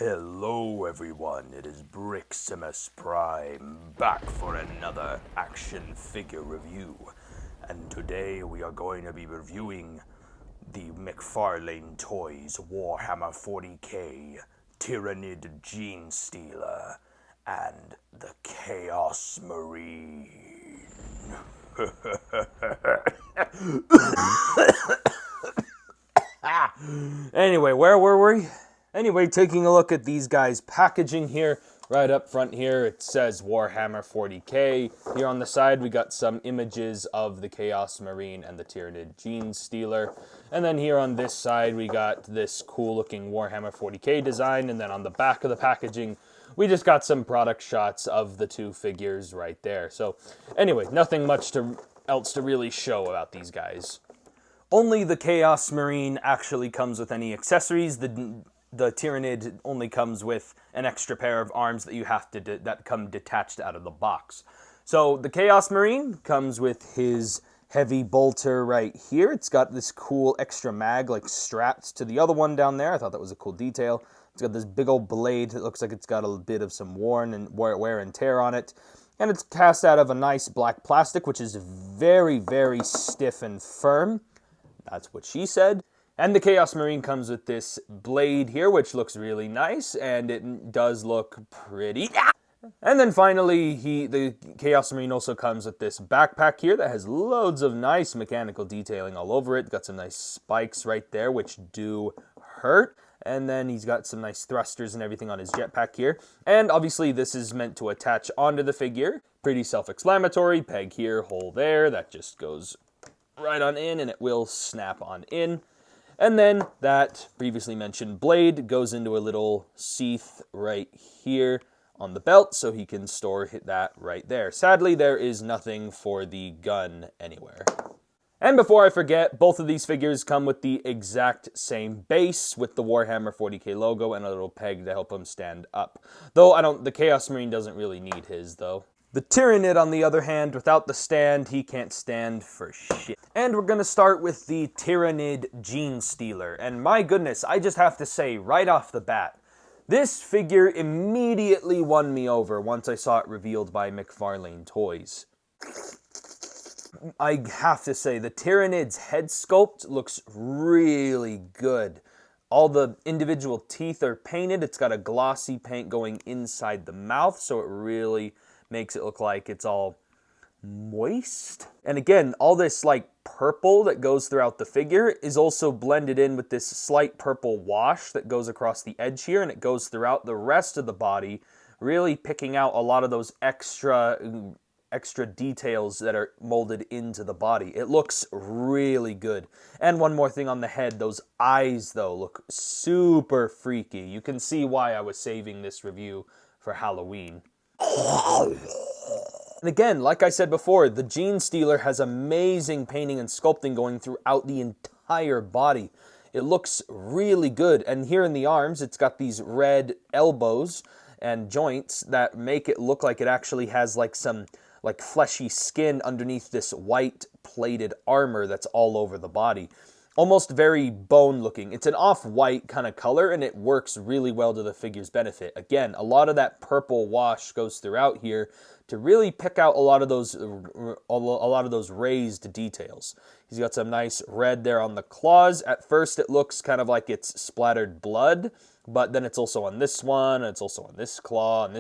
Hello everyone, it is Briximus Prime, back for another action figure review. And today we are going to be reviewing the McFarlane Toys Warhammer 40k, Tyranid Genestealer, and the Chaos Marine. Anyway, where were we? Anyway, taking a look at these guys' packaging here, right up front here, it says Warhammer 40k. Here on the side, we got some images of the Chaos Marine and the Tyranid Genestealer. And then here on this side, we got this cool-looking Warhammer 40k design. And then on the back of the packaging, we just got some product shots of the two figures right there. So anyway, nothing much else to really show about these guys. Only the Chaos Marine actually comes with any accessories. The Tyranid only comes with an extra pair of arms that you have to that come detached out of the box. So the Chaos Marine comes with his heavy bolter right here. It's got this cool extra mag like strapped to the other one down there. I thought that was a cool detail. It's got this big old blade that looks like it's got a bit of some wear and tear on it. And it's cast out of a nice black plastic, which is very, very stiff and firm. That's what she said. And the Chaos Marine comes with this blade here, which looks really nice, and it does look pretty. And then finally, the Chaos Marine also comes with this backpack here that has loads of nice mechanical detailing all over it. Got some nice spikes right there, which do hurt. And then he's got some nice thrusters and everything on his jetpack here. And obviously this is meant to attach onto the figure. Pretty self-explanatory. Peg here, hole there. That just goes right on in, and it will snap on in. And then that previously mentioned blade goes into a little sheath right here on the belt, so he can store that right there. Sadly, there is nothing for the gun anywhere. And before I forget, both of these figures come with the exact same base with the Warhammer 40k logo and a little peg to help him stand up. Though the Chaos Marine doesn't really need his, though. The Tyranid, on the other hand, without the stand, he can't stand for shit. And we're gonna start with the Tyranid Genestealer. And my goodness, I just have to say, right off the bat, this figure immediately won me over once I saw it revealed by McFarlane Toys. I have to say, the Tyranid's head sculpt looks really good. All the individual teeth are painted. It's got a glossy paint going inside the mouth, so it really makes it look like it's all moist. And again, all this like purple that goes throughout the figure is also blended in with this slight purple wash that goes across the edge here, and it goes throughout the rest of the body, really picking out a lot of those extra details that are molded into the body. It looks really good. And one more thing on the head, those eyes though look super freaky. You can see why I was saving this review for Halloween. And again, like I said before, the Genestealer has amazing painting and sculpting going throughout the entire body. It looks really good. And here in the arms, it's got these red elbows and joints that make it look like it actually has like some like fleshy skin underneath this white plated armor that's all over the body. Almost very bone looking. It's an off-white kind of color, and it works really well to the figure's benefit. Again, a lot of that purple wash goes throughout here to really pick out a lot of those raised details. He's got some nice red there on the claws. At first, it looks kind of like it's splattered blood, but then it's also on this one, and it's also on this claw, and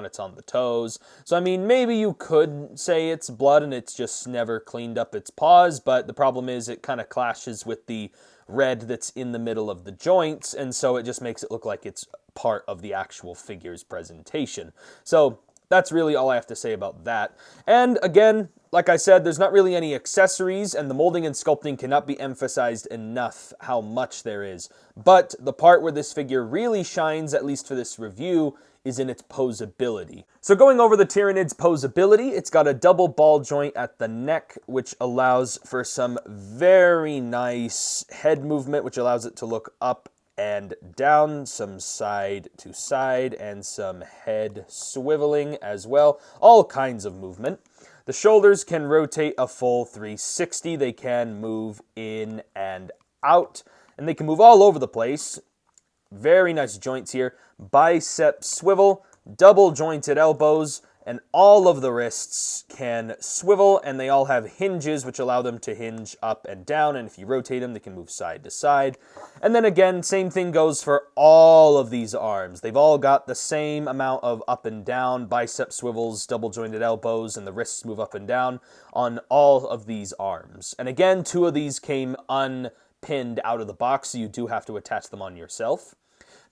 it's on the toes. So, I mean, maybe you could say it's blood and it's just never cleaned up its paws, but the problem is it kind of clashes with the red that's in the middle of the joints, and so it just makes it look like it's part of the actual figure's presentation. So, that's really all I have to say about that. And again, like I said, there's not really any accessories, and the molding and sculpting cannot be emphasized enough how much there is. But the part where this figure really shines, at least for this review, is in its posability. So going over the Tyranid's posability, it's got a double ball joint at the neck, which allows for some very nice head movement, which allows it to look up and down, some side to side, and some head swiveling as well. All kinds of movement. The shoulders can rotate a full 360. They can move in and out, and they can move all over the place. very nice joints here. Bicep swivel, double jointed elbows, and all of the wrists can swivel, and they all have hinges which allow them to hinge up and down, and if you rotate them, they can move side to side. And then again, same thing goes for all of these arms. They've all got the same amount of up and down, bicep swivels, double jointed elbows, and the wrists move up and down on all of these arms. And again, 2 of these came unpinned out of the box, so you do have to attach them on yourself.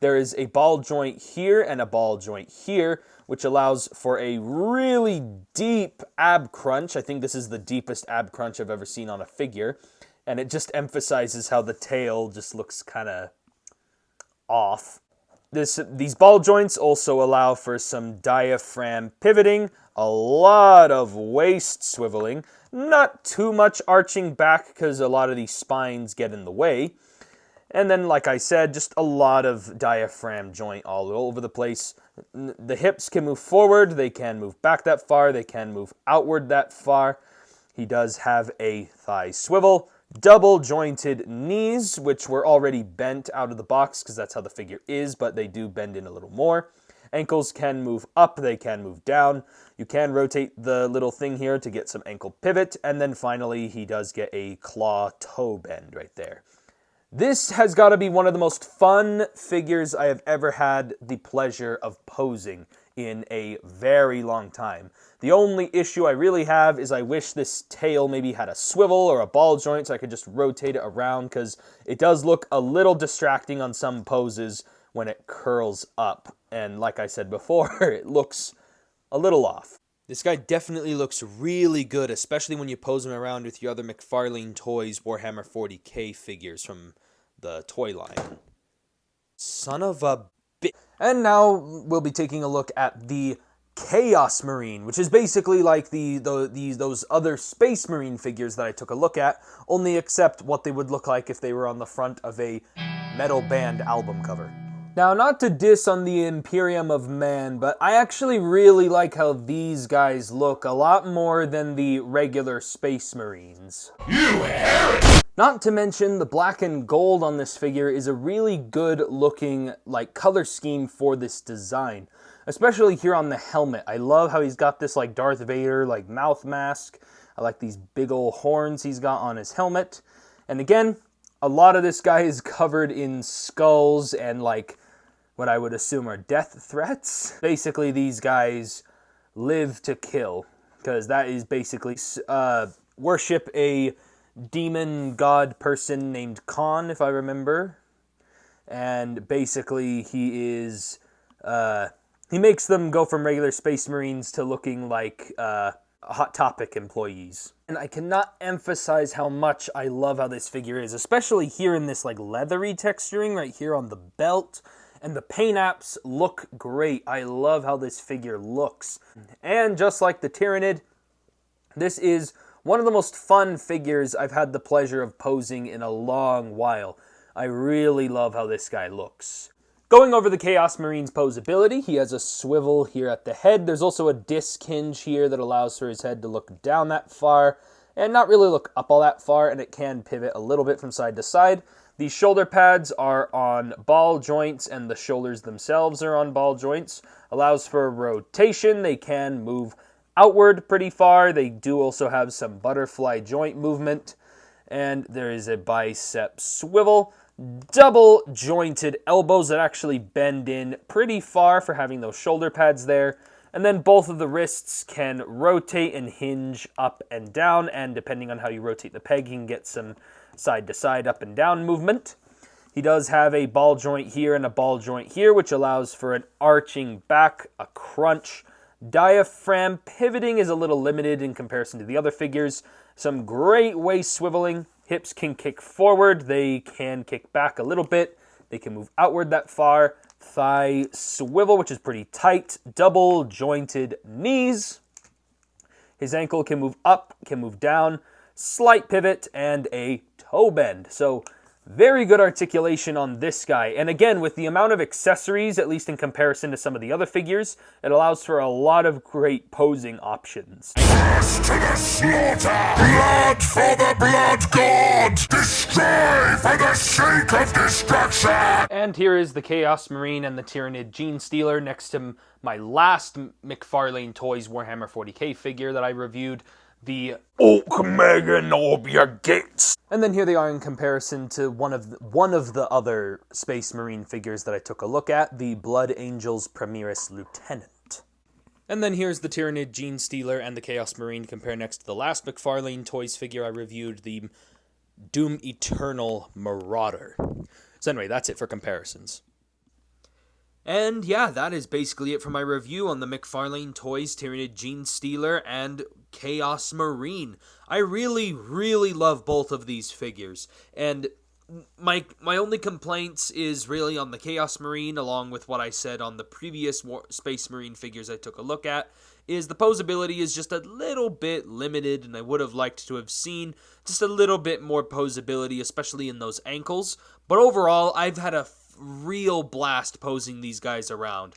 There is a ball joint here and a ball joint here, which allows for a really deep ab crunch. I think this is the deepest ab crunch I've ever seen on a figure. And it just emphasizes how the tail just looks kind of off. These ball joints also allow for some diaphragm pivoting, a lot of waist swiveling, not too much arching back because a lot of these spines get in the way. And then, like I said, just a lot of diaphragm joint all over the place. The hips can move forward, they can move back that far, they can move outward that far. He does have a thigh swivel, double jointed knees, which were already bent out of the box because that's how the figure is, but they do bend in a little more. Ankles can move up, they can move down. You can rotate the little thing here to get some ankle pivot. And then finally, he does get a claw toe bend right there. This has got to be one of the most fun figures I have ever had the pleasure of posing in a very long time. The only issue I really have is I wish this tail maybe had a swivel or a ball joint so I could just rotate it around, because it does look a little distracting on some poses when it curls up. And like I said before, it looks a little off. This guy definitely looks really good, especially when you pose him around with your other McFarlane Toys Warhammer 40k figures from the toy line. Son of a bitch. And now we'll be taking a look at the Chaos Marine, which is basically like those other Space Marine figures that I took a look at, only except what they would look like if they were on the front of a metal band album cover. Now, not to diss on the Imperium of Man, but I actually really like how these guys look a lot more than the regular Space Marines. You heretic! Not to mention, the black and gold on this figure is a really good looking color scheme for this design. Especially here on the helmet. I love how he's got this Darth Vader mouth mask. I like these big old horns he's got on his helmet. And again, a lot of this guy is covered in skulls and what I would assume are death threats. Basically, these guys live to kill, because that is basically worship a demon god person named Khan, if I remember. And basically, he is he makes them go from regular Space Marines to looking like Hot Topic employees. And I cannot emphasize how much I love how this figure is, especially here in this leathery texturing right here on the belt. And the paint apps look great. I love how this figure looks. And just like the Tyranid, this is one of the most fun figures I've had the pleasure of posing in a long while. I really love how this guy looks. Going over the Chaos Marine's posability, he has a swivel here at the head. There's also a disc hinge here that allows for his head to look down that far and not really look up all that far, and it can pivot a little bit from side to side. These shoulder pads are on ball joints, and the shoulders themselves are on ball joints. Allows for rotation. They can move outward pretty far. They do also have some butterfly joint movement. And there is a bicep swivel. Double jointed elbows that actually bend in pretty far for having those shoulder pads there. And then both of the wrists can rotate and hinge up and down. And depending on how you rotate the peg, you can get some side to side, up and down movement. He does have a ball joint here and a ball joint here, which allows for an arching back, a crunch. Diaphragm pivoting is a little limited in comparison to the other figures. Some great waist swiveling. Hips can kick forward. They can kick back a little bit. They can move outward that far. Thigh swivel, which is pretty tight. Double jointed knees. His ankle can move up, can move down. Slight pivot, and a toe bend. So Very good articulation on this guy. And again, with the amount of accessories, at least in comparison to some of the other figures, it allows for a lot of great posing options. First to the slaughter! Blood for the blood god! Destroy for the sake of destruction! And here is the Chaos Marine and the Tyranid Genestealer next to my last McFarlane Toys Warhammer 40k figure that I reviewed, the Oak Megan Gates. And then here they are in comparison to one of the other Space Marine figures that I took a look at, the Blood Angels Primaris Lieutenant. And then here's the Tyranid Genestealer and the Chaos Marine compare next to the last McFarlane Toys figure I reviewed, the Doom Eternal Marauder. So anyway, that's it for comparisons. And yeah, that is basically it for my review on the McFarlane Toys Tyranid Genestealer and Chaos Marine. I really, really love both of these figures. And my only complaints is really on the Chaos Marine, along with what I said on the previous Space Marine figures I took a look at, is the posability is just a little bit limited, and I would have liked to have seen just a little bit more posability, especially in those ankles. But overall, I've had a real blast posing these guys around.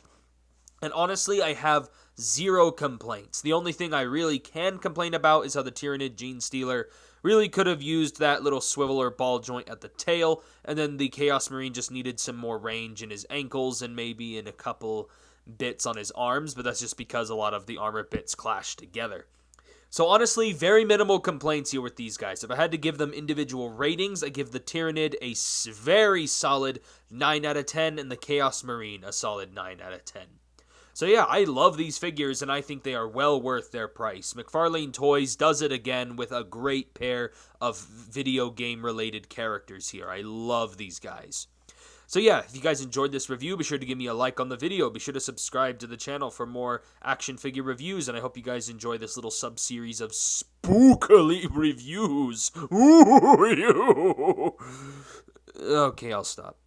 And honestly, I have zero complaints. The only thing I really can complain about is how the Tyranid Genestealer really could have used that little swivel or ball joint at the tail, and then the Chaos Marine just needed some more range in his ankles and maybe in a couple bits on his arms, but that's just because a lot of the armor bits clash together. So honestly, very minimal complaints here with these guys. If I had to give them individual ratings, I give the Tyranid a very solid 9 out of 10 and the Chaos Marine a solid 9 out of 10. So yeah, I love these figures and I think they are well worth their price. McFarlane Toys does it again with a great pair of video game related characters here. I love these guys. So yeah, if you guys enjoyed this review, be sure to give me a like on the video. Be sure to subscribe to the channel for more action figure reviews, and I hope you guys enjoy this little sub-series of spookily reviews. Okay, I'll stop.